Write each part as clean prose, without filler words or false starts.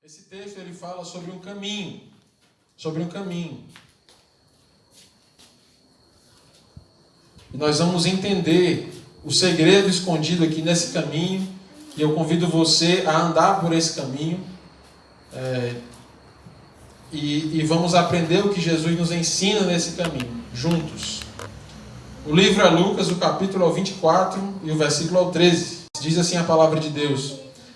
Esse texto ele fala sobre um caminho, sobre um caminho. E nós vamos entender o segredo escondido aqui nesse caminho, e eu convido você a andar por esse caminho, e vamos aprender o que Jesus nos ensina nesse caminho, juntos. O livro é Lucas, o capítulo é o 24 e o versículo é o 13. Diz assim a palavra de Deus: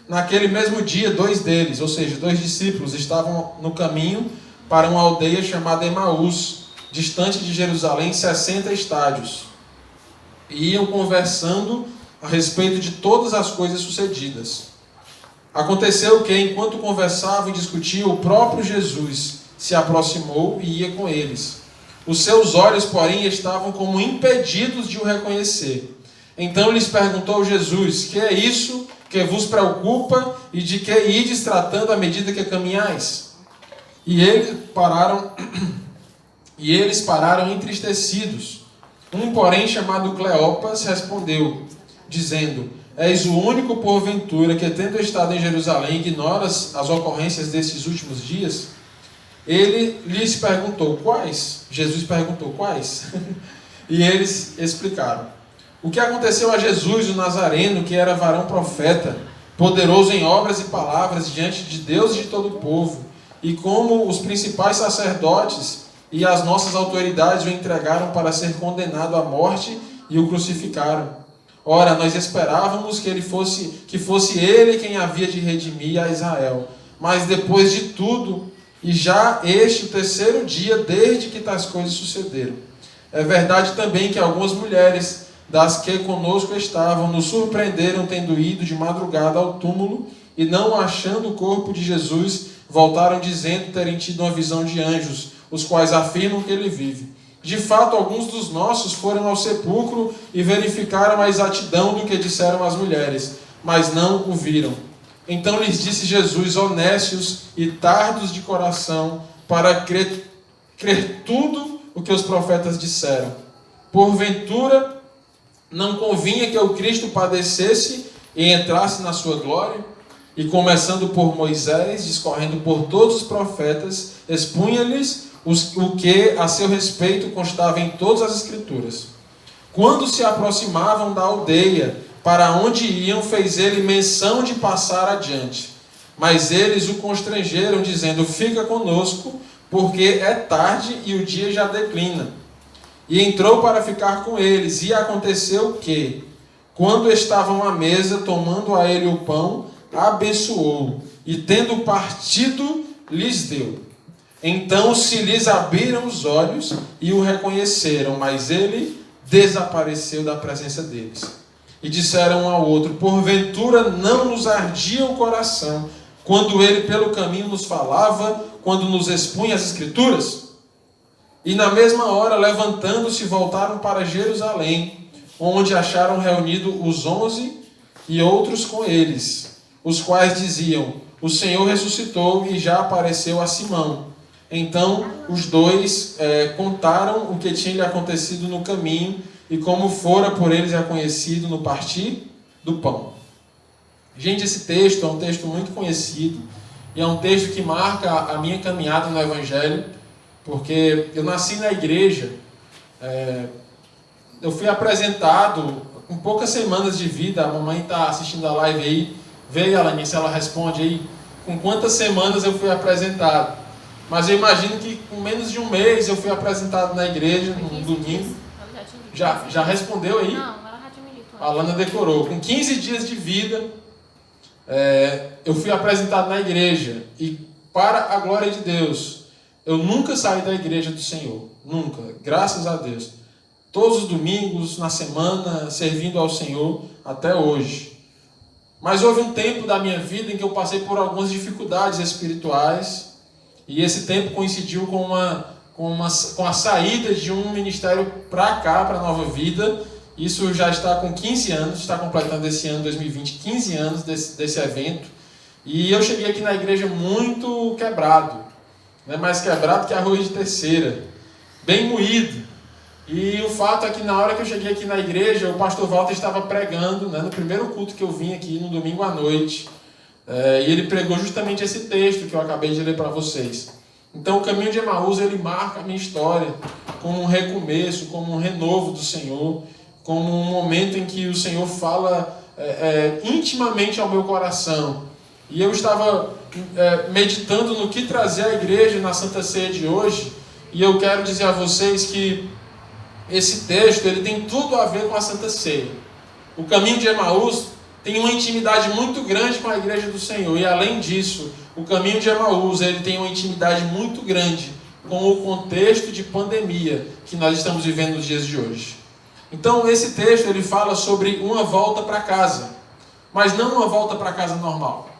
Naquele mesmo dia, 2 deles, ou seja, 2 discípulos, estavam no caminho para uma aldeia chamada Emaús, distante de Jerusalém 60 estádios. E iam conversando a respeito de todas as coisas sucedidas. Aconteceu que, enquanto conversavam e discutiam, o próprio Jesus se aproximou e ia com eles. Os seus olhos, porém, estavam como impedidos de o reconhecer. Então lhes perguntou Jesus: Que é isso que vos preocupa e de que ides tratando à medida que caminhais? E eles pararam entristecidos. Um, porém, chamado Cleopas, respondeu, dizendo: És o único, porventura, que, tendo estado em Jerusalém, ignoras as ocorrências desses últimos dias? Ele lhes perguntou: Quais? Jesus perguntou: Quais? E eles explicaram. O que aconteceu a Jesus, o Nazareno, que era varão profeta, poderoso em obras e palavras diante de Deus e de todo o povo, e como os principais sacerdotes e as nossas autoridades o entregaram para ser condenado à morte e o crucificaram. Ora, nós esperávamos que fosse ele quem havia de redimir a Israel. Mas depois de tudo, e já este o 3º dia desde que tais coisas sucederam. É verdade também que algumas mulheres das que conosco estavam nos surpreenderam tendo ido de madrugada ao túmulo e, não achando o corpo de Jesus, voltaram dizendo terem tido uma visão de anjos, os quais afirmam que ele vive. De fato, alguns dos nossos foram ao sepulcro e verificaram a exatidão do que disseram as mulheres, mas não o viram. Então lhes disse Jesus: honestos e tardos de coração, para crer tudo o que os profetas disseram. Porventura, não convinha que o Cristo padecesse e entrasse na sua glória? E começando por Moisés, discorrendo por todos os profetas, expunha-lhes o que a seu respeito constava em todas as Escrituras. Quando se aproximavam da aldeia, para onde iam, fez ele menção de passar adiante. Mas eles o constrangeram, dizendo: Fica conosco, porque é tarde e o dia já declina. E entrou para ficar com eles. E aconteceu que, quando estavam à mesa, tomando a ele o pão, abençoou, e tendo partido, lhes deu. Então se lhes abriram os olhos e o reconheceram, mas ele desapareceu da presença deles. E disseram um ao outro: Porventura não nos ardia o coração quando ele pelo caminho nos falava, quando nos expunha as Escrituras? E na mesma hora, levantando-se, voltaram para Jerusalém, onde acharam reunidos os 11 e outros com eles, os quais diziam: O Senhor ressuscitou e já apareceu a Simão. Então os dois contaram o que tinha lhe acontecido no caminho e como fora por eles reconhecido no partir do pão. Gente, esse texto é um texto muito conhecido e é um texto que marca a minha caminhada no Evangelho, porque eu nasci na igreja, eu fui apresentado com poucas semanas de vida. A mamãe está assistindo a live aí, veio, Alanis, ela responde aí com quantas semanas eu fui apresentado. Mas eu imagino que com menos de um mês eu fui apresentado na igreja, num domingo. Já respondeu aí? Não, ela já tinha me dito. A Lana decorou. Com 15 dias de vida, eu fui apresentado na igreja. E, para a glória de Deus, eu nunca saí da igreja do Senhor. Nunca. Graças a Deus. Todos os domingos, na semana, servindo ao Senhor, até hoje. Mas houve um tempo da minha vida em que eu passei por algumas dificuldades espirituais. E esse tempo coincidiu com a saída de um ministério para cá, para a Nova Vida. Isso já está com 15 anos, está completando esse ano, 2020, 15 anos desse evento. E eu cheguei aqui na igreja muito quebrado, né? Mais quebrado que arroz de terceira, bem moído. E o fato é que na hora que eu cheguei aqui na igreja, o pastor Walter estava pregando, né, no primeiro culto que eu vim aqui, no domingo à noite. E ele pregou justamente esse texto que eu acabei de ler para vocês. Então o caminho de Emaús, ele marca a minha história como um recomeço, como um renovo do Senhor, como um momento em que o Senhor fala intimamente ao meu coração. E eu estava meditando no que trazer à igreja na Santa Ceia de hoje, e eu quero dizer a vocês que esse texto ele tem tudo a ver com a Santa Ceia. O caminho de Emaús tem uma intimidade muito grande com a igreja do Senhor, e além disso, o caminho de Emaús ele tem uma intimidade muito grande com o contexto de pandemia que nós estamos vivendo nos dias de hoje. Então esse texto ele fala sobre uma volta para casa, mas não uma volta para casa normal.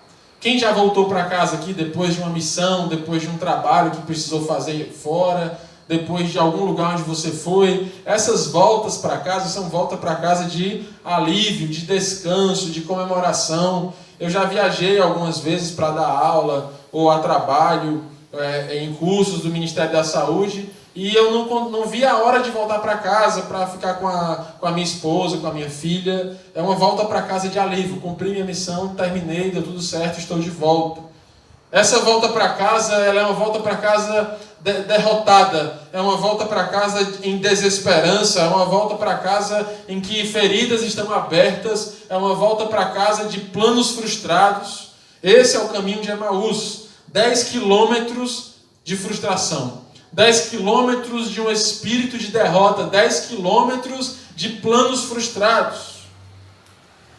Quem já voltou para casa aqui depois de uma missão, depois de um trabalho que precisou fazer fora, depois de algum lugar onde você foi, essas voltas para casa são voltas para casa de alívio, de descanso, de comemoração. Eu já viajei algumas vezes para dar aula ou a trabalho em cursos do Ministério da Saúde, e eu não vi a hora de voltar para casa para ficar com a minha esposa, com a minha filha. É uma volta para casa de alívio. Cumpri minha missão, terminei, deu tudo certo, estou de volta. Essa volta para casa, ela é uma volta para casa derrotada. É uma volta para casa em desesperança. É uma volta para casa em que feridas estão abertas. É uma volta para casa de planos frustrados. Esse é o caminho de Emaús. 10 quilômetros de frustração. 10 quilômetros de um espírito de derrota, 10 quilômetros de planos frustrados.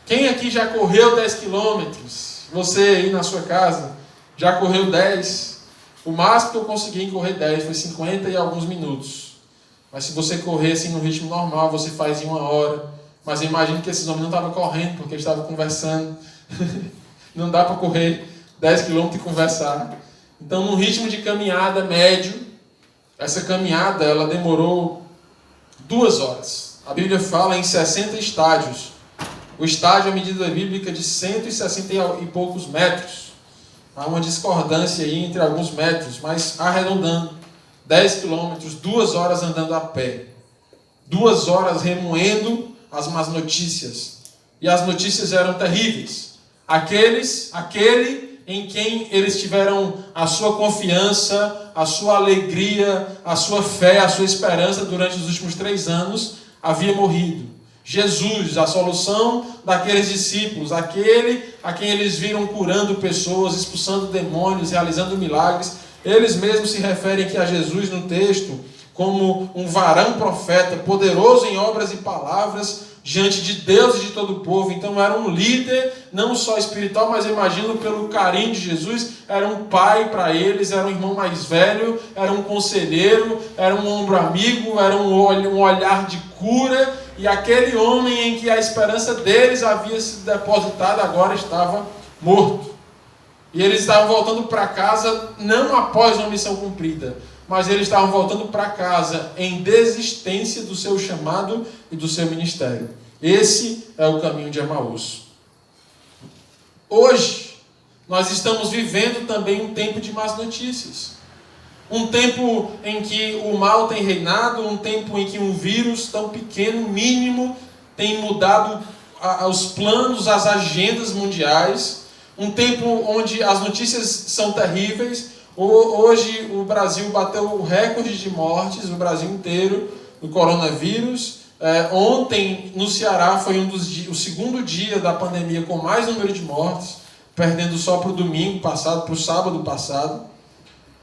Quem aqui já correu 10 quilômetros? Você aí na sua casa já correu 10? O máximo que eu consegui correr 10 foi 50 e alguns minutos. Mas se você correr assim no ritmo normal, você faz em 1 hora. Mas eu imagino que esses homens não estavam correndo, porque eles estavam conversando. Não dá para correr 10 quilômetros e conversar. Então, num ritmo de caminhada médio, essa caminhada ela demorou 2 horas. A Bíblia fala em 60 estádios. O estádio é a medida bíblica de 160 e poucos metros. Há uma discordância aí entre alguns metros, mas arredondando, 10 quilômetros, 2 horas andando a pé. 2 horas remoendo as más notícias. E as notícias eram terríveis. Aquele em quem eles tiveram a sua confiança, a sua alegria, a sua fé, a sua esperança durante os últimos 3 anos, havia morrido. Jesus, a solução daqueles discípulos, aquele a quem eles viram curando pessoas, expulsando demônios, realizando milagres, eles mesmos se referem aqui a Jesus no texto como um varão profeta, poderoso em obras e palavras, diante de Deus e de todo o povo. Então era um líder, não só espiritual, mas eu imagino pelo carinho de Jesus, era um pai para eles, era um irmão mais velho, era um conselheiro, era um ombro amigo, era um olhar de cura, e aquele homem em que a esperança deles havia sido depositada agora estava morto. E eles estavam voltando para casa não após uma missão cumprida, mas eles estavam voltando para casa em desistência do seu chamado e do seu ministério. Esse é o caminho de Emaús. Hoje, nós estamos vivendo também um tempo de más notícias. Um tempo em que o mal tem reinado, um tempo em que um vírus tão pequeno, mínimo, tem mudado os planos, as agendas mundiais. Um tempo onde as notícias são terríveis. Hoje o Brasil bateu o recorde de mortes, o Brasil inteiro, do coronavírus. Ontem no Ceará foi o segundo dia da pandemia com mais número de mortes, perdendo só para o domingo passado, para o sábado passado.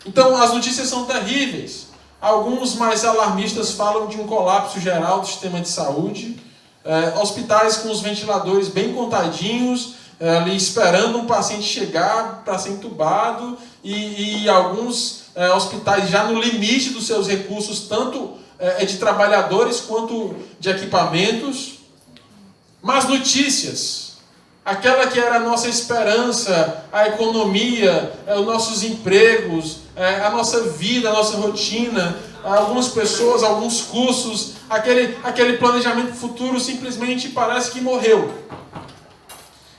Então as notícias são terríveis. Alguns mais alarmistas falam de um colapso geral do sistema de saúde, hospitais com os ventiladores bem contadinhos, ali esperando um paciente chegar para ser entubado, e alguns hospitais já no limite dos seus recursos, tanto de trabalhadores quanto de equipamentos. Más notícias, aquela que era a nossa esperança, a economia, os nossos empregos, a nossa vida, a nossa rotina, algumas pessoas, alguns cursos, aquele planejamento futuro simplesmente parece que morreu.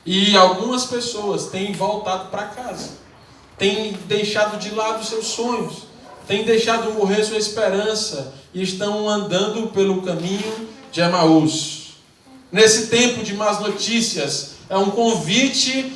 E algumas pessoas têm voltado para casa, têm deixado de lado seus sonhos, têm deixado morrer sua esperança e estão andando pelo caminho de Emaús. Nesse tempo de más notícias, é um convite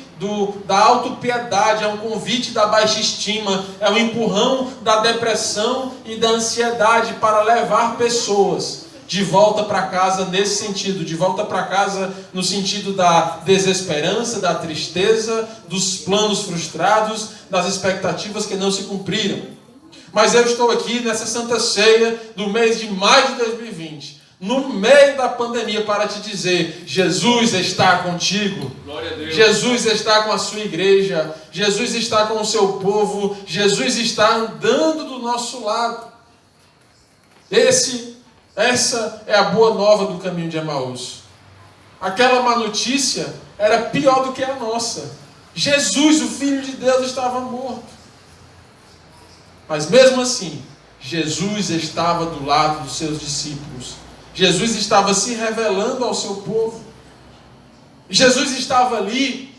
da autopiedade, é um convite da baixa estima, é um empurrão da depressão e da ansiedade para levar pessoas de volta para casa nesse sentido, de volta para casa no sentido da desesperança, da tristeza, dos planos frustrados, das expectativas que não se cumpriram. Mas eu estou aqui nessa Santa Ceia do mês de maio de 2020, no meio da pandemia, para te dizer: Jesus está contigo. Glória a Deus. Jesus está com a sua igreja, Jesus está com o seu povo, Jesus está andando do nosso lado. Essa é a boa nova do caminho de Emaús. Aquela má notícia era pior do que a nossa. Jesus, o Filho de Deus, estava morto. Mas mesmo assim, Jesus estava do lado dos seus discípulos. Jesus estava se revelando ao seu povo. Jesus estava ali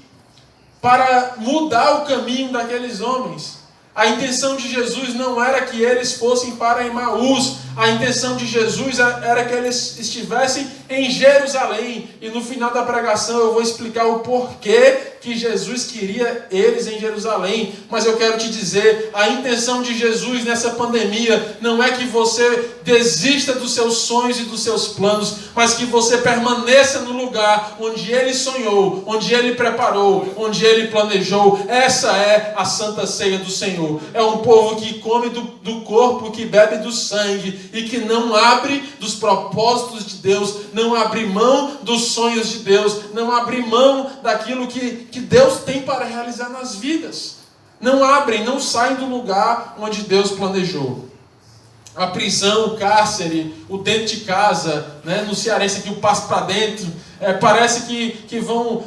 para mudar o caminho daqueles homens. A intenção de Jesus não era que eles fossem para Emaús. A intenção de Jesus era que eles estivessem em Jerusalém. E no final da pregação eu vou explicar o porquê que Jesus queria eles em Jerusalém. Mas eu quero te dizer, a intenção de Jesus nessa pandemia não é que você desista dos seus sonhos e dos seus planos, mas que você permaneça no lugar onde Ele sonhou, onde Ele preparou, onde Ele planejou. Essa é a Santa Ceia do Senhor. É um povo que come do corpo, que bebe do sangue e que não abre dos propósitos de Deus, não abre mão dos sonhos de Deus, não abre mão daquilo que Deus tem para realizar nas vidas. Não abrem, não saem do lugar onde Deus planejou. A prisão, o cárcere, o dentro de casa, né? No cearense aqui o passo para dentro, parece que vão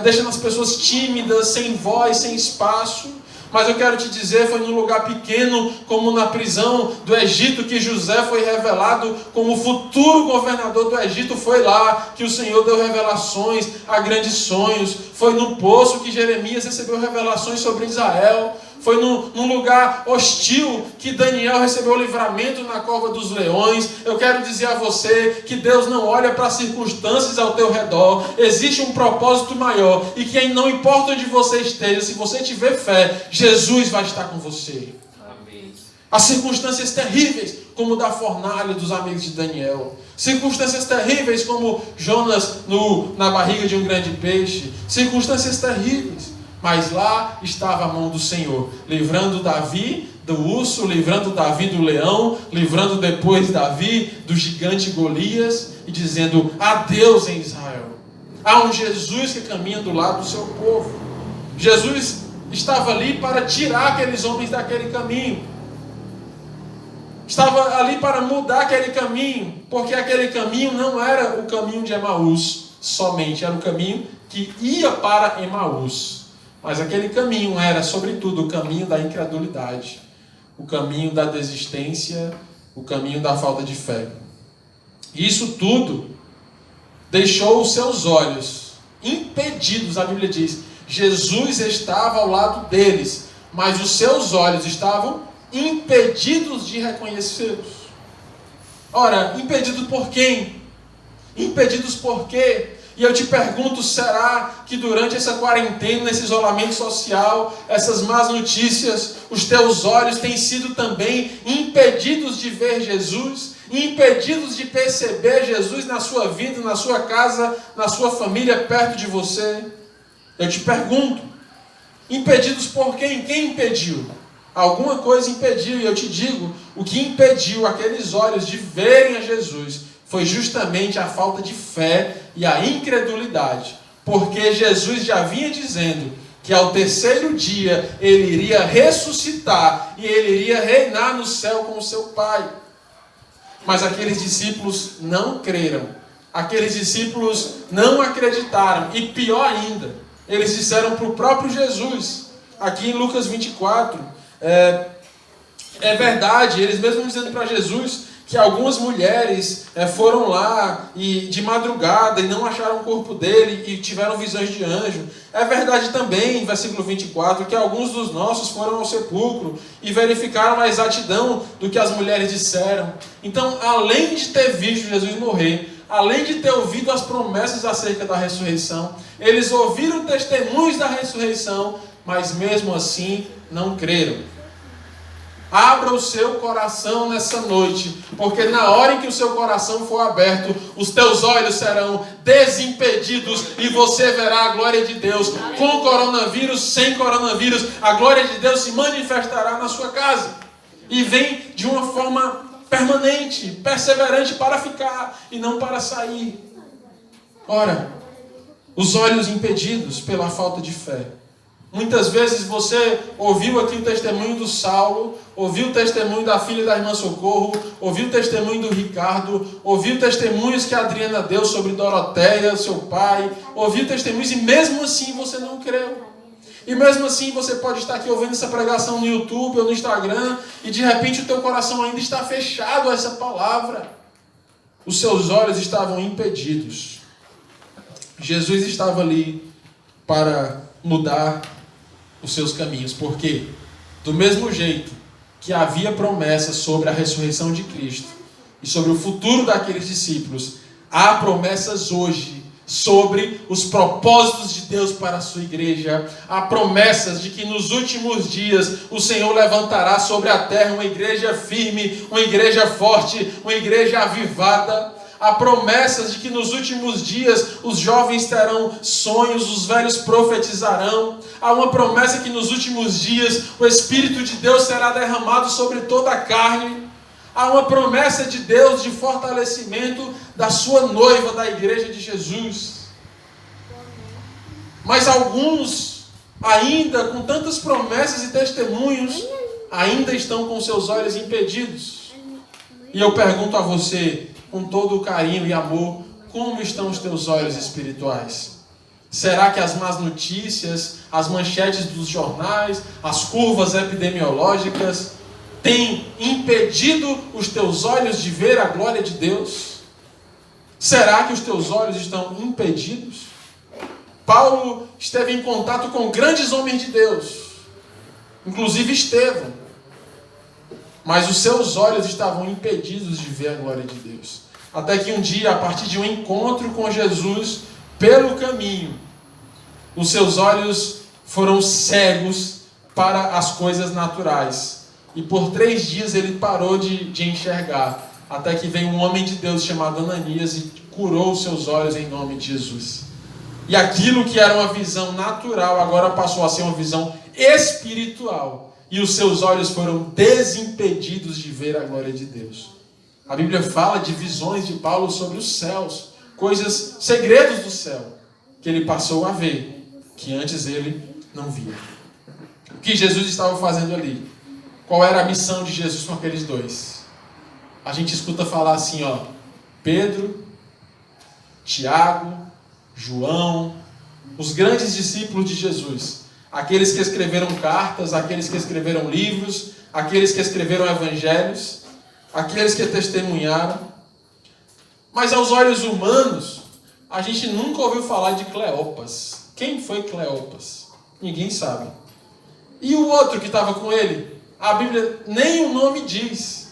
deixando as pessoas tímidas, sem voz, sem espaço. Mas eu quero te dizer, foi num lugar pequeno, como na prisão do Egito, que José foi revelado como futuro governador do Egito. Foi lá que o Senhor deu revelações a grandes sonhos. Foi no poço que Jeremias recebeu revelações sobre Israel. Foi num lugar hostil que Daniel recebeu o livramento na cova dos leões. Eu quero dizer a você que Deus não olha para as circunstâncias ao teu redor. Existe um propósito maior. E que não importa onde você esteja, se você tiver fé, Jesus vai estar com você. Amém. As circunstâncias terríveis, como da fornalha dos amigos de Daniel. Circunstâncias terríveis, como Jonas na barriga de um grande peixe. Circunstâncias terríveis. Mas lá estava a mão do Senhor, livrando Davi do urso, livrando Davi do leão, livrando depois Davi do gigante Golias, e dizendo: há Deus em Israel. Há um Jesus que caminha do lado do seu povo. Jesus estava ali para tirar aqueles homens daquele caminho. Estava ali para mudar aquele caminho, porque aquele caminho não era o caminho de Emaús somente, era o caminho que ia para Emaús. Mas aquele caminho era, sobretudo, o caminho da incredulidade, o caminho da desistência, o caminho da falta de fé. E isso tudo deixou os seus olhos impedidos, a Bíblia diz. Jesus estava ao lado deles, mas os seus olhos estavam impedidos de reconhecê-los. Ora, impedidos por quem? Impedidos por quê? E eu te pergunto, será que durante essa quarentena, esse isolamento social, essas más notícias, os teus olhos têm sido também impedidos de ver Jesus? Impedidos de perceber Jesus na sua vida, na sua casa, na sua família, perto de você? Eu te pergunto, impedidos por quem? Quem impediu? Alguma coisa impediu, e eu te digo, o que impediu aqueles olhos de verem a Jesus foi justamente a falta de fé e a incredulidade. Porque Jesus já vinha dizendo que ao terceiro dia ele iria ressuscitar e ele iria reinar no céu com o seu Pai. Mas aqueles discípulos não creram. Aqueles discípulos não acreditaram. E pior ainda, eles disseram para o próprio Jesus, aqui em Lucas 24, é verdade, eles mesmos dizendo para Jesus que algumas mulheres foram lá de madrugada e não acharam o corpo dele e tiveram visões de anjo. É verdade também, versículo 24, que alguns dos nossos foram ao sepulcro e verificaram a exatidão do que as mulheres disseram. Então, além de ter visto Jesus morrer, além de ter ouvido as promessas acerca da ressurreição, Eles ouviram testemunhos da ressurreição, mas mesmo assim não creram. Abra o seu coração nessa noite, porque na hora em que o seu coração for aberto, os teus olhos serão desimpedidos e você verá a glória de Deus. Com coronavírus, sem coronavírus, a glória de Deus se manifestará na sua casa. E vem de uma forma permanente, perseverante, para ficar e não para sair. Ora, os olhos impedidos pela falta de fé. Muitas vezes você ouviu aqui o testemunho do Saulo, ouviu o testemunho da filha da irmã Socorro, ouviu o testemunho do Ricardo, ouviu testemunhos que a Adriana deu sobre Doroteia, seu pai, ouviu testemunhos e mesmo assim você não creu. E mesmo assim você pode estar aqui ouvindo essa pregação no YouTube ou no Instagram e de repente o teu coração ainda está fechado a essa palavra. Os seus olhos estavam impedidos. Jesus estava ali para mudar os seus caminhos, porque do mesmo jeito que havia promessas sobre a ressurreição de Cristo e sobre o futuro daqueles discípulos, há promessas hoje sobre os propósitos de Deus para a sua igreja. Há promessas de que nos últimos dias o Senhor levantará sobre a terra uma igreja firme, uma igreja forte, uma igreja avivada. Há promessas de que nos últimos dias os jovens terão sonhos, os velhos profetizarão. Há uma promessa que nos últimos dias o Espírito de Deus será derramado sobre toda a carne. Há uma promessa de Deus de fortalecimento da sua noiva, da igreja de Jesus. Mas alguns, ainda com tantas promessas e testemunhos, ainda estão com seus olhos impedidos. E eu pergunto a você, com todo o carinho e amor, como estão os teus olhos espirituais? Será que as más notícias, as manchetes dos jornais, as curvas epidemiológicas têm impedido os teus olhos de ver a glória de Deus? Será que os teus olhos estão impedidos? Paulo esteve em contato com grandes homens de Deus, inclusive Estevão. Mas os seus olhos estavam impedidos de ver a glória de Deus. Até que um dia, a partir de um encontro com Jesus, pelo caminho, os seus olhos foram cegos para as coisas naturais. E por 3 dias ele parou de enxergar. Até que veio um homem de Deus chamado Ananias e curou os seus olhos em nome de Jesus. E aquilo que era uma visão natural, agora passou a ser uma visão espiritual. E os seus olhos foram desimpedidos de ver a glória de Deus. A Bíblia fala de visões de Paulo sobre os céus, coisas, segredos do céu, que ele passou a ver, que antes ele não via. O que Jesus estava fazendo ali? Qual era a missão de Jesus com aqueles dois? A gente escuta falar assim, Pedro, Tiago, João, os grandes discípulos de Jesus. Aqueles que escreveram cartas, aqueles que escreveram livros, aqueles que escreveram evangelhos, aqueles que testemunharam. Mas aos olhos humanos, a gente nunca ouviu falar de Cleopas. Quem foi Cleopas? Ninguém sabe. E o outro que estava com ele? A Bíblia nem o nome diz.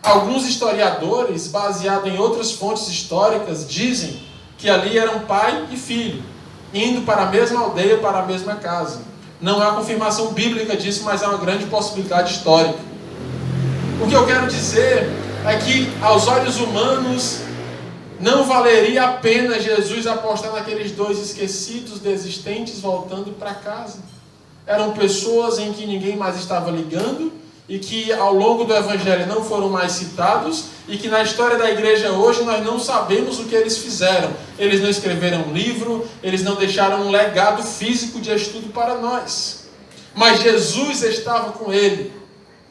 Alguns historiadores, baseados em outras fontes históricas, dizem que ali eram pai e filho, indo para a mesma aldeia, para a mesma casa. Não há confirmação bíblica disso, mas é uma grande possibilidade histórica. O que eu quero dizer é que, aos olhos humanos, não valeria a pena Jesus apostar naqueles 2 esquecidos, desistentes, voltando para casa. Eram pessoas em que ninguém mais estava ligando, e que ao longo do Evangelho não foram mais citados, e que na história da igreja hoje nós não sabemos o que eles fizeram. Eles não escreveram um livro, eles não deixaram um legado físico de estudo para nós. Mas Jesus estava com ele.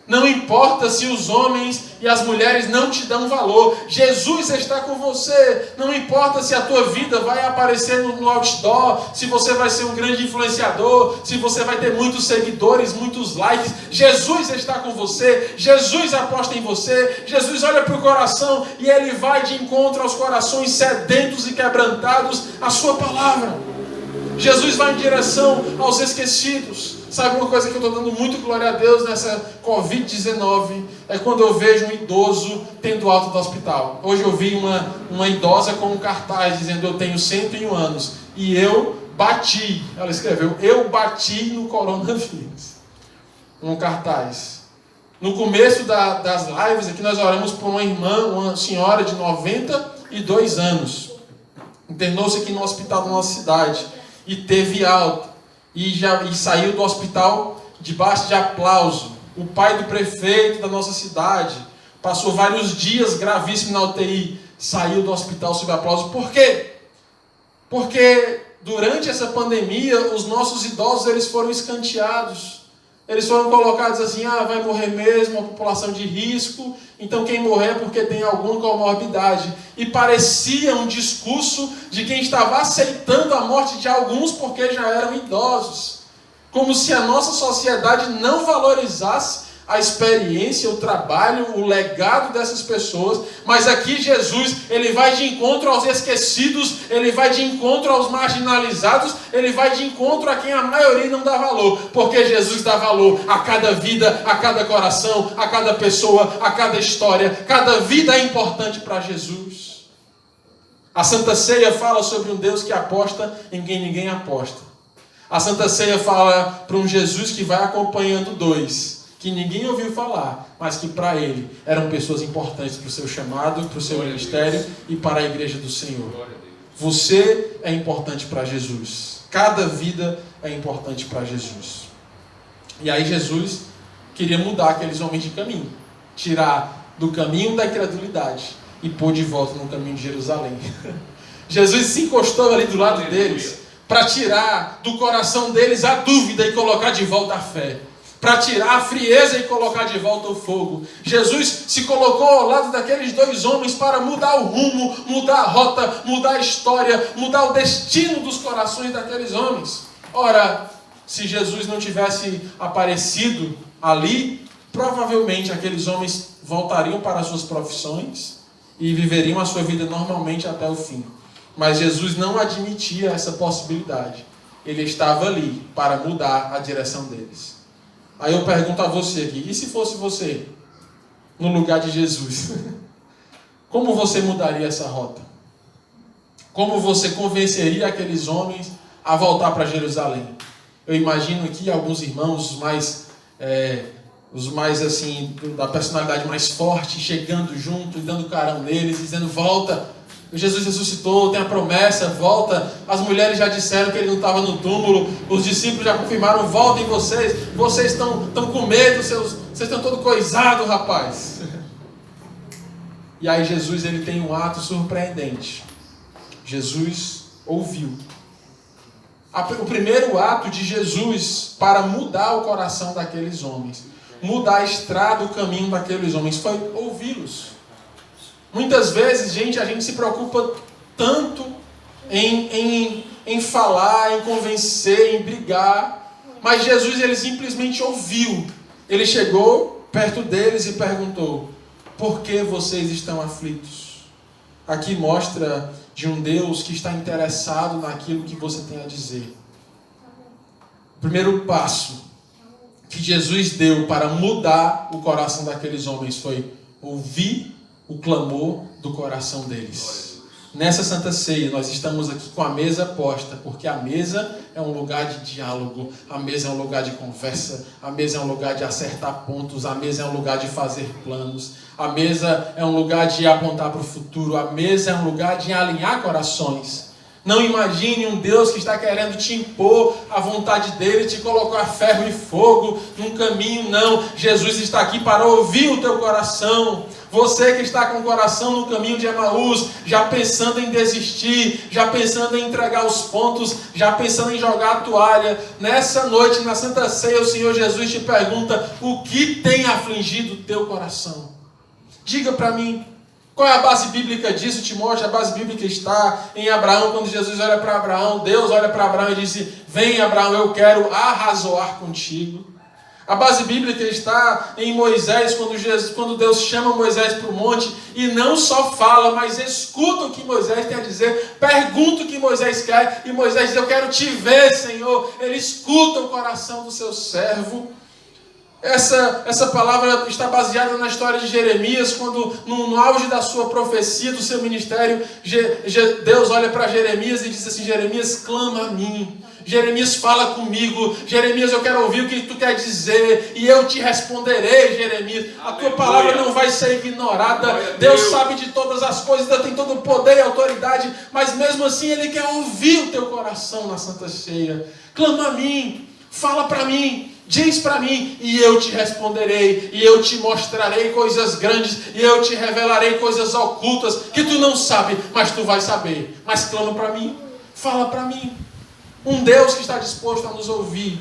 Não importa se os homens e as mulheres não te dão valor, Jesus está com você. Não importa se a tua vida vai aparecer no outdoor, se você vai ser um grande influenciador, se você vai ter muitos seguidores, muitos likes. Jesus está com você, Jesus aposta em você, Jesus olha para o coração e Ele vai de encontro aos corações sedentos e quebrantados à sua palavra. Jesus vai em direção aos esquecidos. Sabe uma coisa que eu estou dando muito glória a Deus nessa Covid-19? É quando eu vejo um idoso tendo alta do hospital. Hoje eu vi uma idosa com um cartaz dizendo: eu tenho 101 anos. E eu bati. Ela escreveu, eu bati no coronavírus. Um cartaz. No começo das lives aqui nós oramos por uma irmã, uma senhora de 92 anos. Internou-se aqui no hospital da nossa cidade. E teve alta. E saiu do hospital debaixo de aplauso. O pai do prefeito da nossa cidade passou vários dias gravíssimo na UTI. Saiu do hospital sob aplauso. Por quê? Porque durante essa pandemia, os nossos idosos eles foram escanteados. Eles foram colocados assim, vai morrer mesmo, a população de risco, então quem morrer é porque tem alguma comorbidade. E parecia um discurso de quem estava aceitando a morte de alguns porque já eram idosos. Como se a nossa sociedade não valorizasse a experiência, o trabalho, o legado dessas pessoas. Mas aqui Jesus, ele vai de encontro aos esquecidos, ele vai de encontro aos marginalizados, ele vai de encontro a quem a maioria não dá valor. Porque Jesus dá valor a cada vida, a cada coração, a cada pessoa, a cada história. Cada vida é importante para Jesus. A Santa Ceia fala sobre um Deus que aposta em quem ninguém aposta. A Santa Ceia fala para um Jesus que vai acompanhando dois que ninguém ouviu falar, mas que para ele eram pessoas importantes para o seu chamado, para o seu ministério e para a igreja do Senhor. Você é importante para Jesus. Cada vida é importante para Jesus. E aí Jesus queria mudar aqueles homens de caminho, tirar do caminho da incredulidade e pôr de volta no caminho de Jerusalém. Jesus se encostou ali do lado deles para tirar do coração deles a dúvida e colocar de volta a fé. Para tirar a frieza e colocar de volta o fogo. Jesus se colocou ao lado daqueles dois homens para mudar o rumo, mudar a rota, mudar a história, mudar o destino dos corações daqueles homens. Ora, se Jesus não tivesse aparecido ali, provavelmente aqueles homens voltariam para as suas profissões e viveriam a sua vida normalmente até o fim. Mas Jesus não admitia essa possibilidade. Ele estava ali para mudar a direção deles. Aí eu pergunto a você aqui, e se fosse você no lugar de Jesus? Como você mudaria essa rota? Como você convenceria aqueles homens a voltar para Jerusalém? Eu imagino aqui alguns irmãos, os mais assim, da personalidade mais forte, chegando junto e dando carão neles, dizendo, volta. Jesus ressuscitou, tem a promessa, volta. As mulheres já disseram que ele não estava no túmulo. Os discípulos já confirmaram, voltem vocês. Vocês estão com medo, vocês estão todos coisados, rapaz. E aí Jesus ele tem um ato surpreendente. Jesus ouviu. O primeiro ato de Jesus para mudar o coração daqueles homens, mudar a estrada, o caminho daqueles homens, foi ouvi-los. Muitas vezes, a gente se preocupa tanto em falar, em convencer, em brigar. Mas Jesus, ele simplesmente ouviu. Ele chegou perto deles e perguntou, por que vocês estão aflitos? Aqui mostra de um Deus que está interessado naquilo que você tem a dizer. O primeiro passo que Jesus deu para mudar o coração daqueles homens foi ouvir o clamor do coração deles. Nessa Santa Ceia, nós estamos aqui com a mesa posta, porque a mesa é um lugar de diálogo, a mesa é um lugar de conversa, a mesa é um lugar de acertar pontos, a mesa é um lugar de fazer planos, a mesa é um lugar de apontar para o futuro, a mesa é um lugar de alinhar corações. Não imagine um Deus que está querendo te impor a vontade dele, te colocar ferro e fogo num caminho, não. Jesus está aqui para ouvir o teu coração. Você que está com o coração no caminho de Emaús, já pensando em desistir, já pensando em entregar os pontos, já pensando em jogar a toalha, nessa noite, na Santa Ceia, o Senhor Jesus te pergunta, o que tem afligido o teu coração? Diga para mim, qual é a base bíblica disso, Timóteo? A base bíblica está em Abraão, quando Jesus olha para Abraão, Deus olha para Abraão e disse, vem Abraão, eu quero arrazoar contigo. A base bíblica está em Moisés, quando Deus chama Moisés para o monte e não só fala, mas escuta o que Moisés tem a dizer, pergunta o que Moisés quer e Moisés diz, eu quero te ver, Senhor. Ele escuta o coração do seu servo. Essa palavra está baseada na história de Jeremias, quando no auge da sua profecia, do seu ministério, Deus olha para Jeremias e diz assim: Jeremias, clama a mim. Jeremias, fala comigo. Jeremias, eu quero ouvir o que tu quer dizer e eu te responderei, Jeremias. A tua palavra não vai ser ignorada. Deus sabe de todas as coisas, Deus tem todo o poder e autoridade, mas mesmo assim Ele quer ouvir o teu coração na Santa Ceia. Clama a mim, fala para mim. Diz para mim, e eu te responderei, e eu te mostrarei coisas grandes, e eu te revelarei coisas ocultas, que tu não sabe, mas tu vai saber. Mas clama para mim, fala para mim. Um Deus que está disposto a nos ouvir.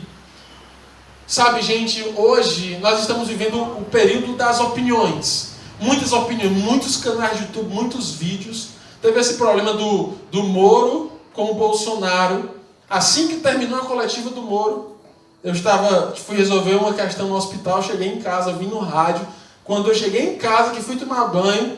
Sabe, gente, hoje nós estamos vivendo o período das opiniões. Muitas opiniões, muitos canais de YouTube, muitos vídeos. Teve esse problema do Moro com o Bolsonaro. Assim que terminou a coletiva do Moro, fui resolver uma questão no hospital, cheguei em casa, vim no rádio. Quando eu cheguei em casa, que fui tomar banho,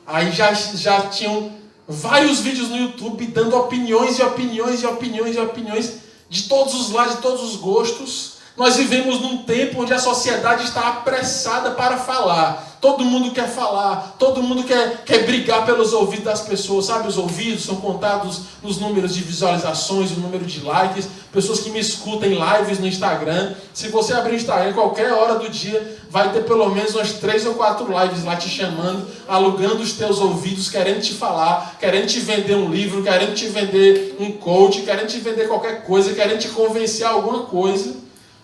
aí já tinham vários vídeos no YouTube dando opiniões e opiniões e opiniões e opiniões de todos os lados, de todos os gostos. Nós vivemos num tempo onde a sociedade está apressada para falar. Todo mundo quer falar, todo mundo quer brigar pelos ouvidos das pessoas, sabe? Os ouvidos são contados nos números de visualizações, no número de likes. Pessoas que me escutam em lives no Instagram. Se você abrir o Instagram, qualquer hora do dia, vai ter pelo menos umas 3 ou 4 lives lá te chamando, alugando os teus ouvidos, querendo te falar, querendo te vender um livro, querendo te vender um coach, querendo te vender qualquer coisa, querendo te convencer a alguma coisa.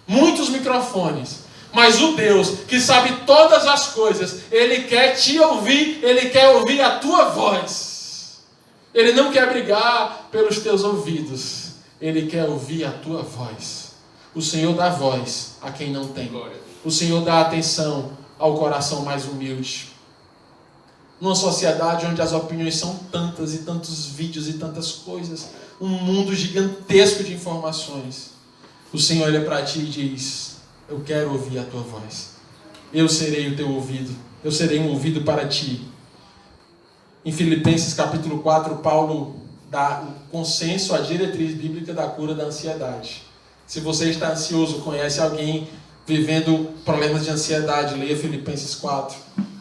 Muitos microfones. Mas o Deus que sabe todas as coisas, Ele quer te ouvir, Ele quer ouvir a tua voz. Ele não quer brigar pelos teus ouvidos, Ele quer ouvir a tua voz. O Senhor dá voz a quem não tem. O Senhor dá atenção ao coração mais humilde. Numa sociedade onde as opiniões são tantas e tantos vídeos e tantas coisas, um mundo gigantesco de informações, o Senhor olha para ti e diz: eu quero ouvir a tua voz. Eu serei o teu ouvido. Eu serei um ouvido para ti. Em Filipenses capítulo 4, Paulo dá o consenso, a diretriz bíblica da cura da ansiedade. Se você está ansioso, conhece alguém vivendo problemas de ansiedade, leia Filipenses 4.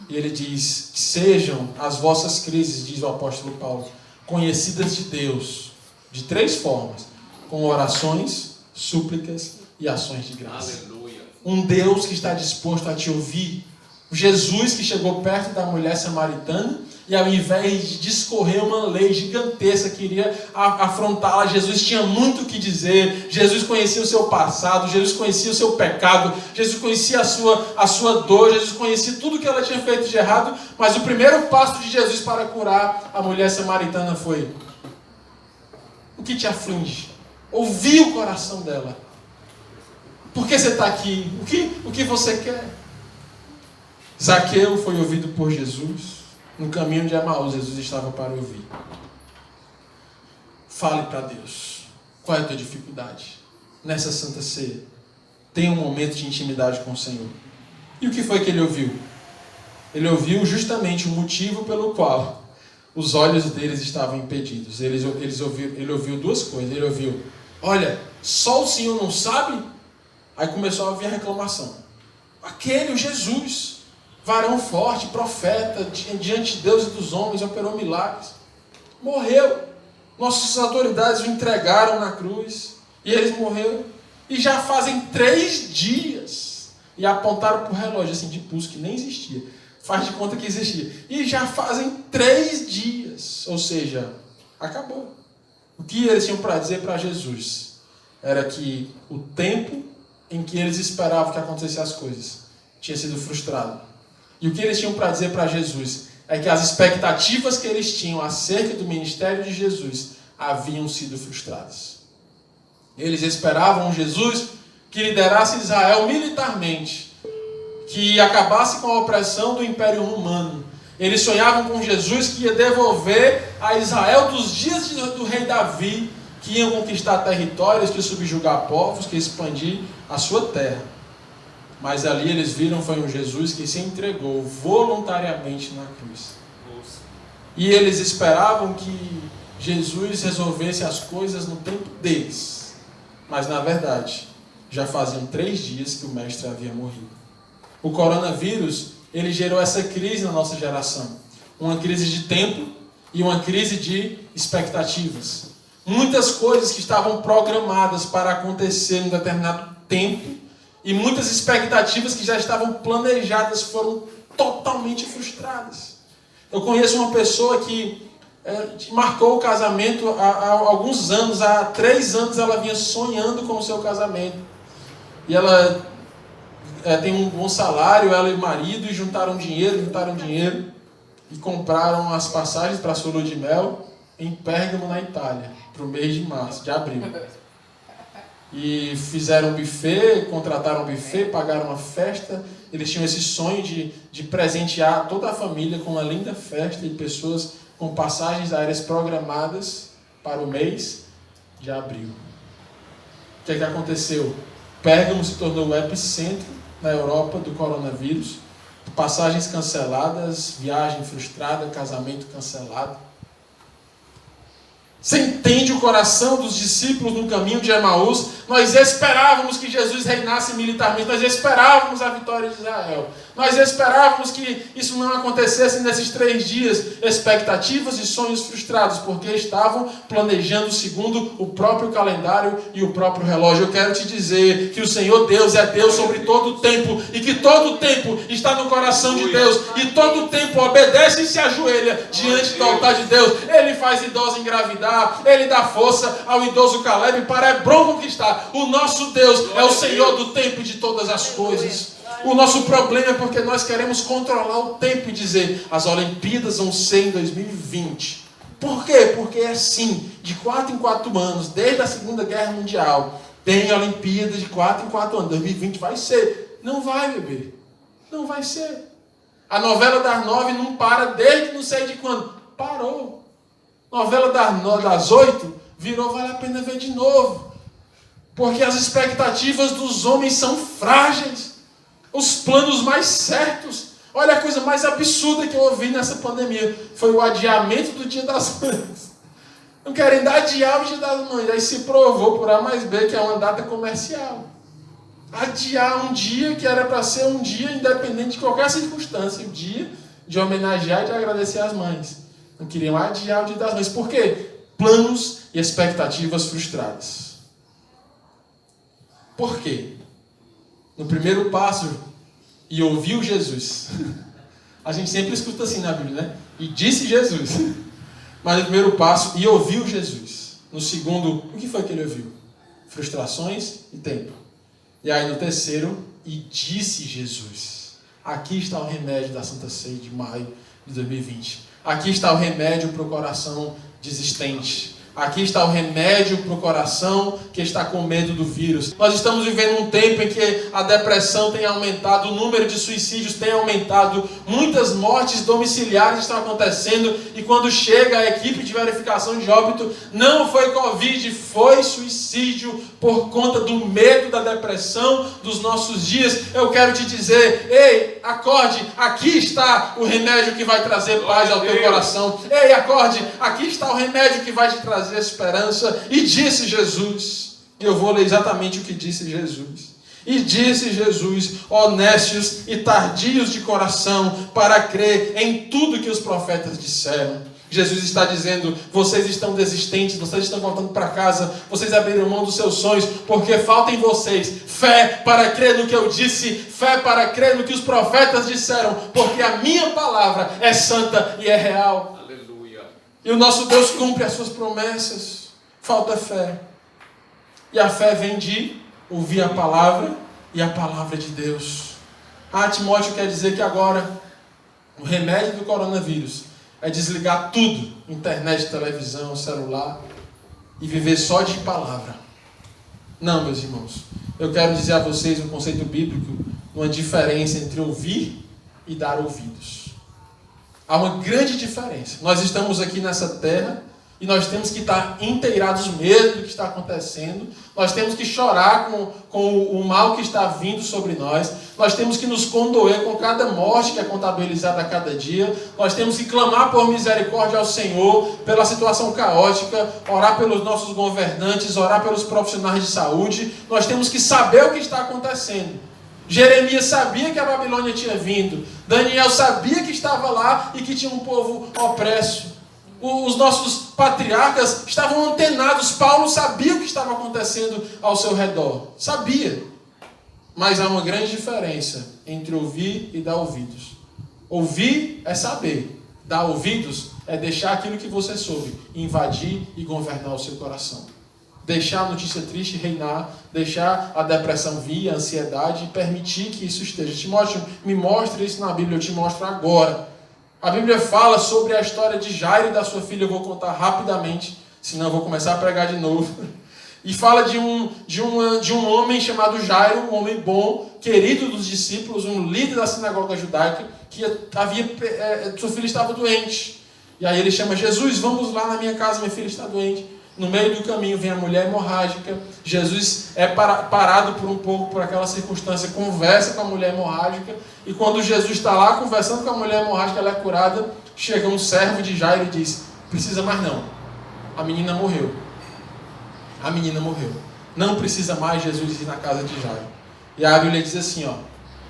E ele diz: que sejam as vossas crises, diz o apóstolo Paulo, conhecidas de Deus de 3 formas: com orações, súplicas e ações de graça. Aleluia. Um Deus que está disposto a te ouvir. Jesus que chegou perto da mulher samaritana e ao invés de discorrer uma lei gigantesca que iria afrontá-la, Jesus tinha muito o que dizer. Jesus conhecia o seu passado, Jesus conhecia o seu pecado, Jesus conhecia a sua dor, Jesus conhecia tudo que ela tinha feito de errado, mas o primeiro passo de Jesus para curar a mulher samaritana foi: o que te aflige? Ouvir o coração dela. Por que você está aqui? O que você quer? Zaqueu foi ouvido por Jesus. No caminho de Emaús, Jesus estava para ouvir. Fale para Deus. Qual é a tua dificuldade? Nessa Santa Ceia, tenha um momento de intimidade com o Senhor. E o que foi que ele ouviu? Ele ouviu justamente o motivo pelo qual os olhos deles estavam impedidos. Ele ouviu 2 coisas. Ele ouviu: olha, só o Senhor não sabe? Aí começou a ouvir a reclamação. Aquele, o Jesus, varão forte, profeta, diante de Deus e dos homens, operou milagres. Morreu. Nossas autoridades o entregaram na cruz. E eles morreram. E já fazem 3 dias. E apontaram para o relógio, assim, de pulso, que nem existia. Faz de conta que existia. E já fazem 3 dias. Ou seja, acabou. O que eles tinham para dizer para Jesus era que o tempo em que eles esperavam que acontecessem as coisas tinha sido frustrado. E o que eles tinham para dizer para Jesus é que as expectativas que eles tinham acerca do ministério de Jesus haviam sido frustradas. Eles esperavam um Jesus que liderasse Israel militarmente, que acabasse com a opressão do Império Romano. Eles sonhavam com Jesus que ia devolver a Israel dos dias do rei Davi, que iam conquistar territórios, que ia subjugar povos, que ia expandir a sua terra. Mas ali eles viram foi um Jesus que se entregou voluntariamente na cruz. E eles esperavam que Jesus resolvesse as coisas no tempo deles. Mas na verdade, já faziam 3 dias que o mestre havia morrido. O coronavírus, ele gerou essa crise na nossa geração. Uma crise de tempo e uma crise de expectativas. Muitas coisas que estavam programadas para acontecer em um determinado tempo e muitas expectativas que já estavam planejadas foram totalmente frustradas. Eu conheço uma pessoa que marcou o casamento há alguns anos, há 3 anos ela vinha sonhando com o seu casamento. E ela tem um bom salário, ela e o marido, e juntaram dinheiro e compraram as passagens para a sua lua de mel em Pérgamo, na Itália, para o mês de abril. E fizeram um buffet, contrataram um buffet, pagaram uma festa. Eles tinham esse sonho de presentear toda a família com uma linda festa e pessoas com passagens aéreas programadas para o mês de abril. O que aconteceu? Pérgamo se tornou o epicentro na Europa do coronavírus. Passagens canceladas, viagem frustrada, casamento cancelado. Você entende o coração dos discípulos no caminho de Emaús? Nós esperávamos que Jesus reinasse militarmente, nós esperávamos a vitória de Israel. Nós esperávamos que isso não acontecesse nesses 3 dias. Expectativas e sonhos frustrados, porque estavam planejando segundo o próprio calendário e o próprio relógio. Eu quero te dizer que o Senhor Deus é Deus sobre todo o tempo, e que todo o tempo está no coração de Deus, e todo o tempo obedece e se ajoelha diante do altar de Deus. Ele faz idoso engravidar, ele dá força ao idoso Caleb para Hebrom conquistar. O nosso Deus é o Senhor do tempo e de todas as coisas. O nosso problema é porque nós queremos controlar o tempo e dizer: as Olimpíadas vão ser em 2020. Por quê? Porque é assim, de 4 em 4 anos, desde a Segunda Guerra Mundial, tem Olimpíadas de 4 em 4 anos. 2020 vai ser. Não vai, bebê. Não vai ser. A novela das 9 não para desde não sei de quando. Parou. Novela das 8 virou Vale a Pena Ver de Novo. Porque as expectativas dos homens são frágeis. Os planos mais certos. Olha, a coisa mais absurda que eu ouvi nessa pandemia foi o adiamento do Dia das Mães. Não querem adiar o Dia das Mães. Aí se provou por A mais B que é uma data comercial. Adiar um dia que era para ser um dia independente de qualquer circunstância. O dia de homenagear e de agradecer às mães. Não queriam adiar o Dia das Mães. Por quê? Planos e expectativas frustradas. Por quê? No primeiro passo, e ouviu Jesus. A gente sempre escuta assim na Bíblia, né? E disse Jesus. Mas no primeiro passo, e ouviu Jesus. No segundo, o que foi que ele ouviu? Frustrações e tempo. E aí no terceiro, e disse Jesus. Aqui está o remédio da Santa Ceia de maio de 2020. Aqui está o remédio para o coração desistente. Aqui está o remédio para o coração que está com medo do vírus. Nós estamos vivendo um tempo em que a depressão tem aumentado, o número de suicídios tem aumentado, muitas mortes domiciliares estão acontecendo, e quando chega a equipe de verificação de óbito, não foi Covid, foi suicídio por conta do medo da depressão dos nossos dias. Eu quero te dizer, ei, acorde, aqui está o remédio que vai trazer paz ao teu coração. Ei, acorde, aqui está o remédio que vai te trazer esperança. E disse Jesus, e eu vou ler exatamente o que disse Jesus. E disse Jesus: honestos e tardios de coração para crer em tudo que os profetas disseram. Jesus está dizendo: vocês estão desistentes, vocês estão voltando para casa, vocês abriram mão dos seus sonhos, porque falta em vocês fé para crer no que eu disse, fé para crer no que os profetas disseram, porque a minha palavra é santa e é real. E o nosso Deus cumpre as suas promessas. Falta fé. E a fé vem de ouvir a palavra e a palavra de Deus. Timóteo quer dizer que agora o remédio do coronavírus é desligar tudo, internet, televisão, celular, e viver só de palavra. Não, meus irmãos. Eu quero dizer a vocês um conceito bíblico, uma diferença entre ouvir e dar ouvidos. Há uma grande diferença. Nós estamos aqui nessa terra E nós temos que estar inteirados mesmo do que está acontecendo. Nós temos que chorar com o mal que está vindo sobre nós. Nós temos que nos condoer com cada morte que é contabilizada a cada dia. Nós temos que clamar por misericórdia ao Senhor, pela situação caótica, orar pelos nossos governantes, orar pelos profissionais de saúde. Nós temos que saber o que está acontecendo. Jeremias sabia que a Babilônia tinha vindo. Daniel sabia que estava lá e que tinha um povo opresso. Os nossos patriarcas estavam antenados. Paulo sabia o que estava acontecendo ao seu redor. Sabia. Mas há uma grande diferença entre ouvir e dar ouvidos. Ouvir é saber. Dar ouvidos é deixar aquilo que você soube invadir e governar o seu coração. Deixar a notícia triste reinar, deixar a depressão vir, a ansiedade e permitir que isso esteja. Timóteo, me mostre isso na Bíblia, eu te mostro agora. A Bíblia fala sobre a história de Jairo e da sua filha, eu vou contar rapidamente, senão eu vou começar a pregar de novo. E fala de um homem chamado Jairo, um homem bom, querido dos discípulos, um líder da sinagoga judaica, que sua filha estava doente. E aí ele chama Jesus, vamos lá na minha casa, minha filha está doente. No meio do caminho vem a mulher hemorrágica. Jesus é parado por um pouco por aquela circunstância, conversa com a mulher hemorrágica. E quando Jesus está lá conversando com a mulher hemorrágica, ela é curada. Chega um servo de Jairo e diz: precisa mais não, a menina morreu. A menina morreu. Não precisa mais Jesus ir na casa de Jairo. E a Bíblia diz assim, ó: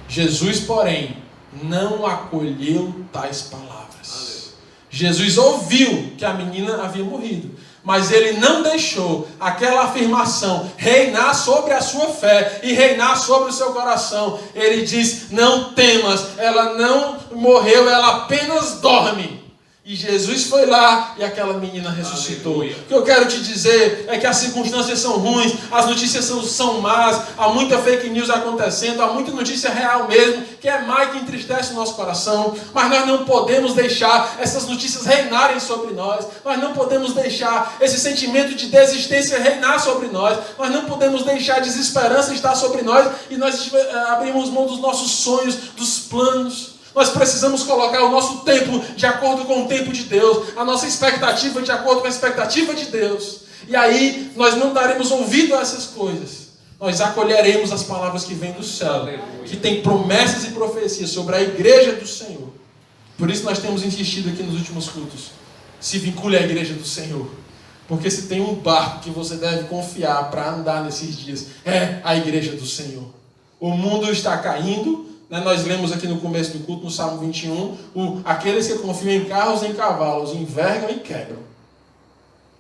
Jesus, porém, não acolheu tais palavras. Jesus ouviu que a menina havia morrido, mas ele não deixou aquela afirmação reinar sobre a sua fé e reinar sobre o seu coração. Ele diz: não temas, ela não morreu, ela apenas dorme. E Jesus foi lá e aquela menina ressuscitou. Aleluia. O que eu quero te dizer é que as circunstâncias são ruins, as notícias são más, há muita fake news acontecendo, há muita notícia real mesmo, que é má e que entristece o nosso coração. Mas nós não podemos deixar essas notícias reinarem sobre nós. Nós não podemos deixar esse sentimento de desistência reinar sobre nós. Nós não podemos deixar a desesperança estar sobre nós e nós abrimos mão dos nossos sonhos, dos planos. Nós precisamos colocar o nosso tempo de acordo com o tempo de Deus, a nossa expectativa de acordo com a expectativa de Deus. E aí nós não daremos ouvido a essas coisas. Nós acolheremos as palavras que vêm do céu, que tem promessas e profecias sobre a igreja do Senhor. Por isso nós temos insistido aqui nos últimos cultos: se vincule à igreja do Senhor. Porque se tem um barco que você deve confiar para andar nesses dias, é a igreja do Senhor. O mundo está caindo. Nós lemos aqui no começo do culto, no Salmo 21, aqueles que confiam em carros e em cavalos envergam e quebram.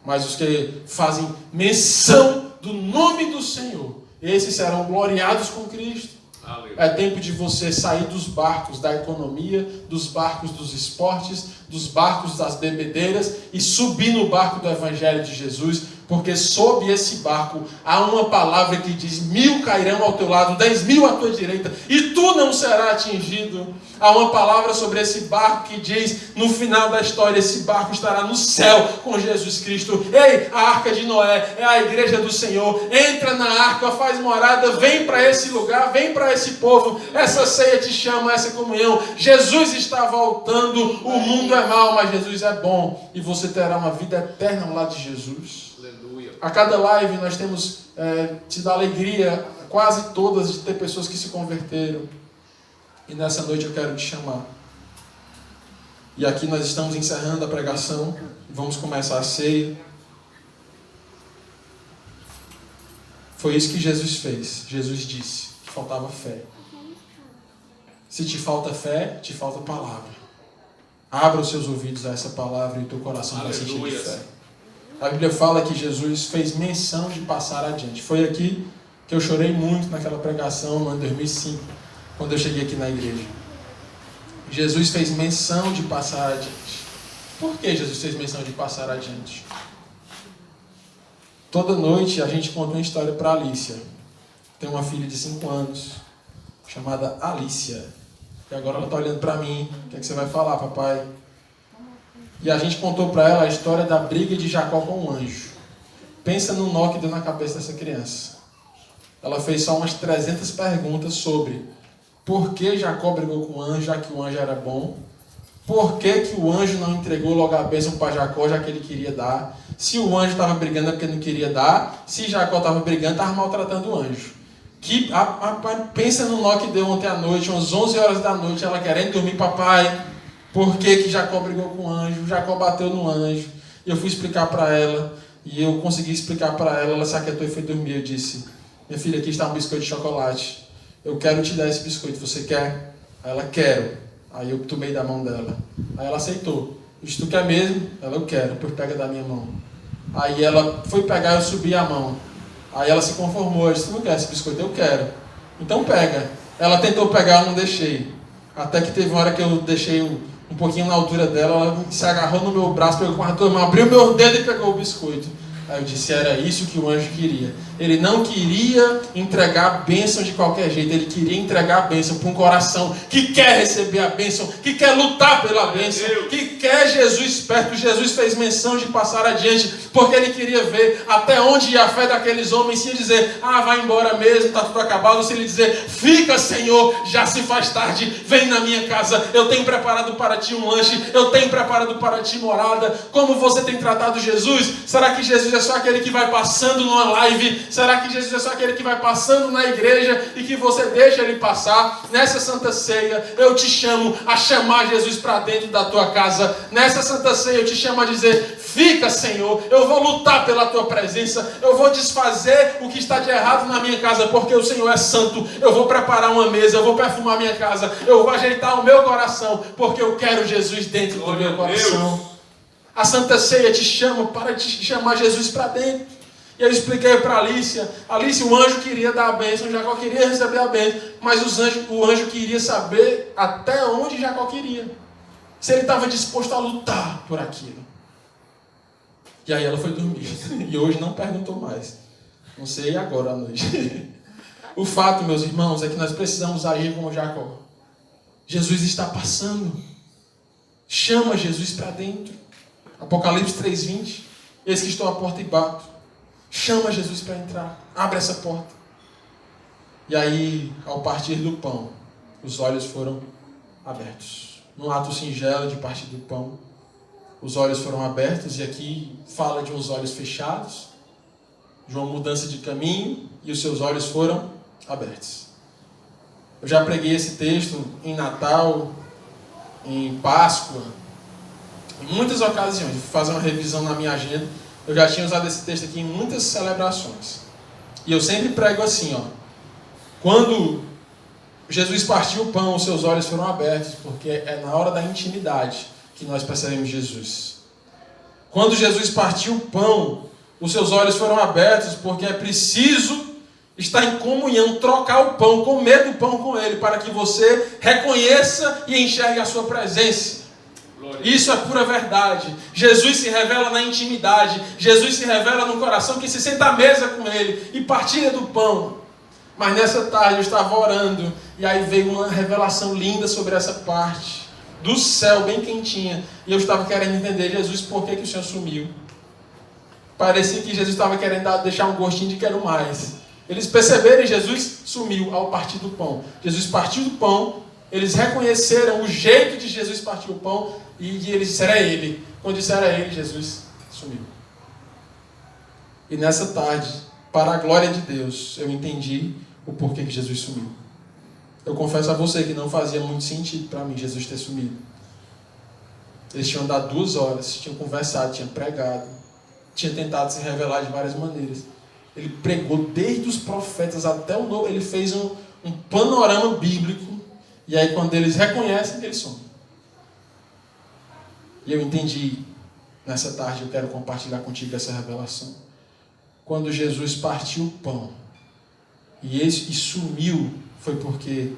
Mas os que fazem menção do nome do Senhor, esses serão gloriados com Cristo. Aleluia. É tempo de você sair dos barcos da economia, dos barcos dos esportes, dos barcos das bebedeiras e subir no barco do Evangelho de Jesus. Porque sob esse barco há uma palavra que diz: 1000 cairão ao teu lado, 10.000 à tua direita, e tu não serás atingido. Há uma palavra sobre esse barco que diz: no final da história, esse barco estará no céu com Jesus Cristo. Ei, a arca de Noé é a igreja do Senhor. Entra na arca, faz morada, vem para esse lugar, vem para esse povo. Essa ceia te chama, essa comunhão. Jesus está voltando. O mundo é mau, mas Jesus é bom. E você terá uma vida eterna ao lado de Jesus. A cada live nós temos tido a alegria, quase todas, de ter pessoas que se converteram. E nessa noite eu quero te chamar. E aqui nós estamos encerrando a pregação. Vamos começar a ceia. Foi isso que Jesus fez. Jesus disse que faltava fé. Se te falta fé, te falta palavra. Abra os seus ouvidos a essa palavra e o teu coração vai sentir de fé. A Bíblia fala que Jesus fez menção de passar adiante. Foi aqui que eu chorei muito naquela pregação no ano 2005, quando eu cheguei aqui na igreja. Jesus fez menção de passar adiante. Por que Jesus fez menção de passar adiante? Toda noite a gente conta uma história para Alícia. Tem uma filha de 5 anos, chamada Alícia. E agora ela está olhando para mim. O que é que você vai falar, papai? E a gente contou para ela a história da briga de Jacó com o anjo. Pensa no nó que deu na cabeça dessa criança. Ela fez só umas 300 perguntas sobre por que Jacó brigou com o anjo, já que o anjo era bom. Por que que o anjo não entregou logo a bênção para Jacó, já que ele queria dar? Se o anjo estava brigando é porque não queria dar. Se Jacó estava brigando, estava maltratando o anjo. Pensa no nó que deu ontem à noite, umas 11 horas da noite, ela querendo dormir, papai. Por que que Jacó brigou com o anjo? Jacó bateu no anjo. E eu fui explicar para ela. E eu consegui explicar para ela. Ela se aquietou e foi dormir. Eu disse: minha filha, aqui está um biscoito de chocolate. Eu quero te dar esse biscoito. Você quer? Aí ela: quero. Aí eu tomei da mão dela. Aí ela aceitou. Eu disse: tu quer mesmo? Ela: eu quero. Depois pega da minha mão. Aí ela foi pegar, eu subi a mão. Aí ela se conformou. Eu disse: tu não quer esse biscoito? Eu quero. Então pega. Ela tentou pegar, eu não deixei. Até que teve uma hora que eu deixei um pouquinho na altura dela, ela se agarrou no meu braço, pegou com a turma, abriu meu dedo e pegou o biscoito. Aí eu disse: era isso que o anjo queria. Ele não queria entregar a bênção de qualquer jeito, ele queria entregar a bênção para um coração que quer receber a bênção, que quer lutar pela bênção, que quer Jesus perto. Jesus fez menção de passar adiante, porque ele queria ver até onde ia a fé daqueles homens, se ia dizer: ah, vai embora mesmo, está tudo acabado, ou se ele dizer: fica, Senhor, já se faz tarde, vem na minha casa, eu tenho preparado para ti um lanche, eu tenho preparado para ti morada. Como você tem tratado Jesus? Será que Jesus é só aquele que vai passando numa live? Será que Jesus é só aquele que vai passando na igreja e que você deixa ele passar? Nessa Santa Ceia, eu te chamo a chamar Jesus para dentro da tua casa. Nessa Santa Ceia, eu te chamo a dizer: fica, Senhor, eu vou lutar pela tua presença, eu vou desfazer o que está de errado na minha casa, porque o Senhor é santo. Eu vou preparar uma mesa, eu vou perfumar minha casa, eu vou ajeitar o meu coração, porque eu quero Jesus dentro do meu coração. A Santa Ceia te chama para te chamar Jesus para dentro. E eu expliquei para Alice, o anjo queria dar a bênção, Jacó queria receber a bênção, mas o anjo queria saber até onde Jacó queria. Se ele estava disposto a lutar por aquilo. E aí ela foi dormir. E hoje não perguntou mais. Não sei agora à noite. O fato, meus irmãos, é que nós precisamos agir como Jacó. Jesus está passando. Chama Jesus para dentro. Apocalipse 3:20. Eis que estou à porta e bato. Chama Jesus para entrar. Abre essa porta. E aí, ao partir do pão, os olhos foram abertos. Num ato singelo de partir do pão, os olhos foram abertos. E aqui fala de uns olhos fechados, de uma mudança de caminho, e os seus olhos foram abertos. Eu já preguei esse texto em Natal, em Páscoa, em muitas ocasiões. Vou fazer uma revisão na minha agenda. Eu já tinha usado esse texto aqui em muitas celebrações. E eu sempre prego assim, ó. Quando Jesus partiu o pão, os seus olhos foram abertos, porque é na hora da intimidade que nós percebemos Jesus. Quando Jesus partiu o pão, os seus olhos foram abertos, porque é preciso estar em comunhão, trocar o pão, comer do pão com Ele, para que você reconheça e enxergue a sua presença. Isso é pura verdade. Jesus se revela na intimidade. Jesus se revela no coração que se senta à mesa com Ele e partilha do pão. Mas nessa tarde eu estava orando e aí veio uma revelação linda sobre essa parte do céu, bem quentinha. E eu estava querendo entender: Jesus, por que o Senhor sumiu? Parecia que Jesus estava querendo deixar um gostinho de quero mais. Eles perceberam: Jesus sumiu ao partir do pão. Jesus partiu do pão. Eles reconheceram o jeito de Jesus partir o pão e eles disseram: é Ele. Quando disseram é Ele, Jesus sumiu. E nessa tarde, para a glória de Deus, eu entendi o porquê que Jesus sumiu. Eu confesso a você que não fazia muito sentido para mim Jesus ter sumido. Eles tinham dado 2 horas, tinham conversado, tinham pregado, tinham tentado se revelar de várias maneiras. Ele pregou desde os profetas até o novo. Ele fez um panorama bíblico. E aí quando eles reconhecem, eles somem. E eu entendi, nessa tarde eu quero compartilhar contigo essa revelação. Quando Jesus partiu o pão e sumiu, foi porque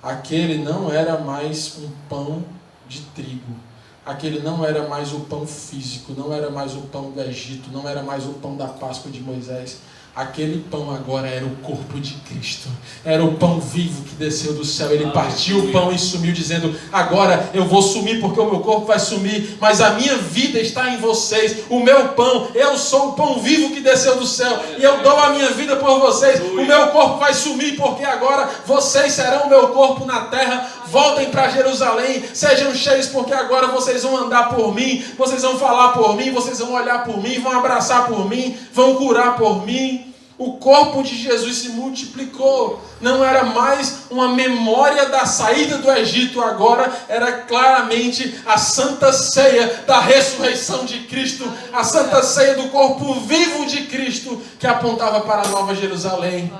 aquele não era mais um pão de trigo. Aquele não era mais o pão físico, não era mais o pão do Egito, não era mais o pão da Páscoa de Moisés. Aquele pão agora era o corpo de Cristo. Era o pão vivo que desceu do céu. Ele partiu o pão e sumiu, dizendo: agora eu vou sumir porque o meu corpo vai sumir, mas a minha vida está em vocês. O meu pão, eu sou o pão vivo que desceu do céu, e eu dou a minha vida por vocês. O meu corpo vai sumir porque agora vocês serão o meu corpo na terra. Voltem para Jerusalém, sejam cheios porque agora vocês vão andar por mim, vocês vão falar por mim, vocês vão olhar por mim, vão abraçar por mim, vão curar por mim. O corpo de Jesus se multiplicou. Não era mais uma memória da saída do Egito. Agora era claramente a santa ceia da ressurreição de Cristo. A santa ceia do corpo vivo de Cristo, que apontava para a Nova Jerusalém.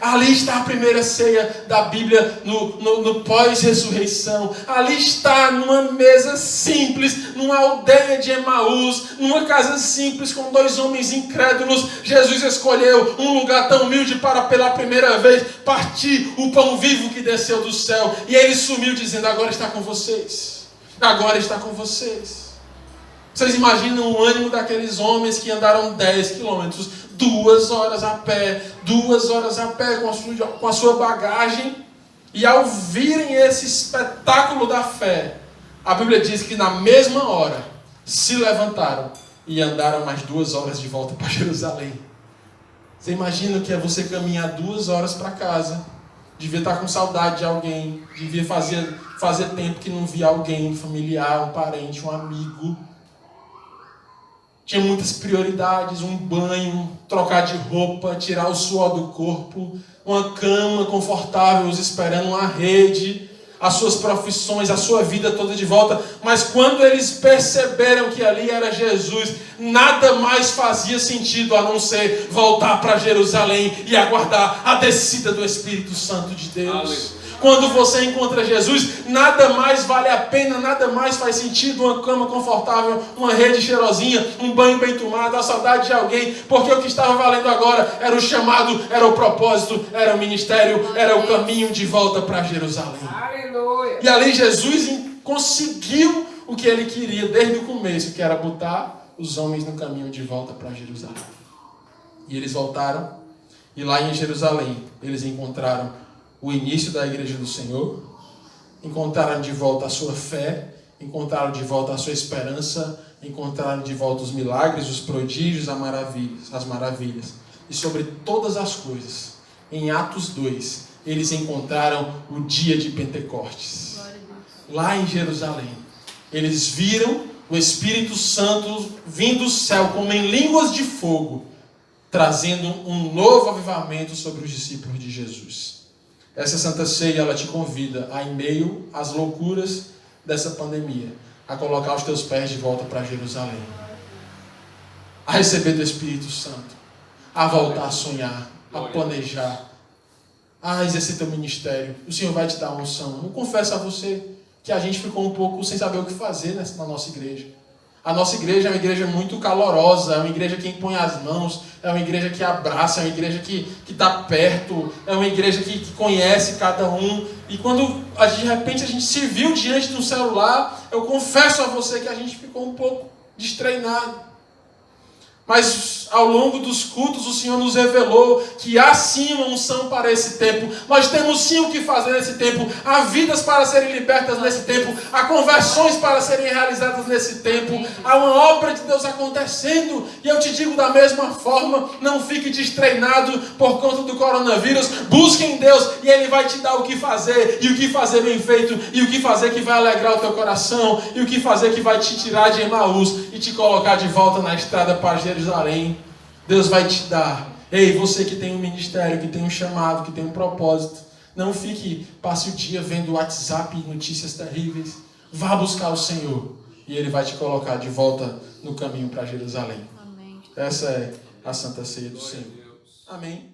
Ali está a primeira ceia da Bíblia no pós-ressurreição. Ali está numa mesa simples, numa aldeia de Emaús, numa casa simples com 2 homens incrédulos. Jesus escolheu um lugar tão humilde para pela primeira vez partir o pão vivo que desceu do céu. E ele sumiu dizendo: agora está com vocês. Agora está com vocês. Vocês imaginam o ânimo daqueles homens que andaram 10 quilômetros, 2 horas a pé com a sua bagagem, e ao virem esse espetáculo da fé, a Bíblia diz que na mesma hora se levantaram e andaram mais 2 horas de volta para Jerusalém. Você imagina que é você caminhar 2 horas para casa, devia estar com saudade de alguém, devia fazer tempo que não via alguém, um familiar, um parente, um amigo. Tinha muitas prioridades: um banho, trocar de roupa, tirar o suor do corpo, uma cama confortável os esperando, uma rede, as suas profissões, a sua vida toda de volta. Mas quando eles perceberam que ali era Jesus, nada mais fazia sentido a não ser voltar para Jerusalém e aguardar a descida do Espírito Santo de Deus. Aleluia. Quando você encontra Jesus, nada mais vale a pena, nada mais faz sentido. Uma cama confortável, uma rede cheirosinha, um banho bem tomado, a saudade de alguém. Porque o que estava valendo agora era o chamado, era o propósito, era o ministério, era o caminho de volta para Jerusalém. Aleluia. E ali Jesus conseguiu o que ele queria desde o começo, que era botar os homens no caminho de volta para Jerusalém. E eles voltaram, e lá em Jerusalém eles encontraram o início da igreja do Senhor, encontraram de volta a sua fé, encontraram de volta a sua esperança, encontraram de volta os milagres, os prodígios, as maravilhas. E sobre todas as coisas, em Atos 2, eles encontraram o dia de Pentecostes. Lá em Jerusalém, eles viram o Espírito Santo vindo do céu como em línguas de fogo, trazendo um novo avivamento sobre os discípulos de Jesus. Essa Santa Ceia, ela te convida a, em meio às loucuras dessa pandemia, a colocar os teus pés de volta para Jerusalém, a receber do Espírito Santo, a voltar a sonhar, a planejar, a exercer teu ministério. O Senhor vai te dar uma unção. Eu confesso a você que a gente ficou um pouco sem saber o que fazer na nossa igreja. A nossa igreja é uma igreja muito calorosa, é uma igreja que impõe as mãos, é uma igreja que abraça, é uma igreja que está perto, é uma igreja que conhece cada um. E quando de repente a gente se viu diante de um celular, eu confesso a você que a gente ficou um pouco destreinado. Mas ao longo dos cultos o Senhor nos revelou que há sim uma unção para esse tempo. Nós temos sim o que fazer nesse tempo. Há vidas para serem libertas nesse tempo. Há conversões para serem realizadas nesse tempo. Há uma obra de Deus acontecendo. E eu te digo da mesma forma, não fique destreinado por conta do coronavírus. Busque em Deus e Ele vai te dar o que fazer. E o que fazer bem feito. E o que fazer que vai alegrar o teu coração. E o que fazer que vai te tirar de Emaús e te colocar de volta na estrada para Jerusalém. Deus vai te dar. Ei, você que tem um ministério, que tem um chamado, que tem um propósito, não passe o dia vendo WhatsApp e notícias terríveis. Vá buscar o Senhor e Ele vai te colocar de volta no caminho para Jerusalém. Amém. Essa é a Santa Ceia do Senhor. Amém.